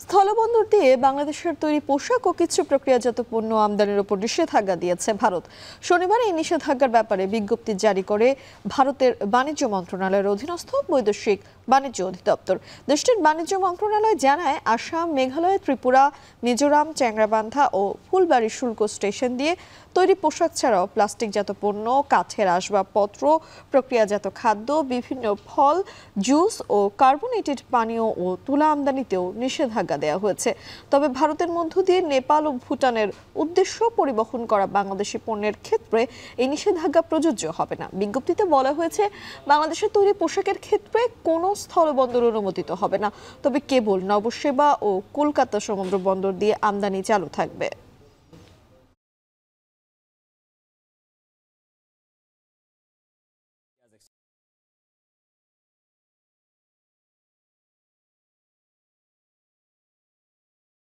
স্থলবন্দর দিয়ে বাংলাদেশের তৈরি পোশাক ও কিছু প্রক্রিয়াজাত পণ্য আমদানির উপর নিষেধাজ্ঞা দিয়েছে ভারত। শনিবার এই নিষেধাজ্ঞার ব্যাপারে বিজ্ঞপ্তি জারি করে ভারতের বাণিজ্য মন্ত্রণালয়ের অধীনস্থ বৈদেশিক বাণিজ্য অধিদপ্তর। দেশটির বাণিজ্য মন্ত্রণালয় জানায়, আসাম, মেঘালয়, ত্রিপুরা, মিজোরাম, চ্যাংরাবান্ধা ও ফুলবাড়ি শুল্ক স্টেশন দিয়ে তৈরি পোশাক ছাড়াও প্লাস্টিকজাত পণ্য, কাঠের আসবাবপত্র, প্রক্রিয়াজাত খাদ্য, বিভিন্ন ফল, জুস ও কার্বনেটেড পানীয় ও তুলা আমদানিতেও নিষেধাজ্ঞা দেওয়া হয়েছে। তবে ভারতের মধ্য দিয়ে নেপাল ও ভুটানের উদ্দেশ্য পরিবহন করা বাংলাদেশি পণ্যের ক্ষেত্রে এই নিষেধাজ্ঞা প্রযোজ্য হবে না। বিজ্ঞপ্তিতে বলা হয়েছে, বাংলাদেশের তৈরি পোশাকের ক্ষেত্রে কোনো স্থলবন্দর অনুমোদিত হবে না, তবে কেবল নবসেবা ও কলকাতা সমুদ্র বন্দর দিয়ে আমদানি চালু থাকবে।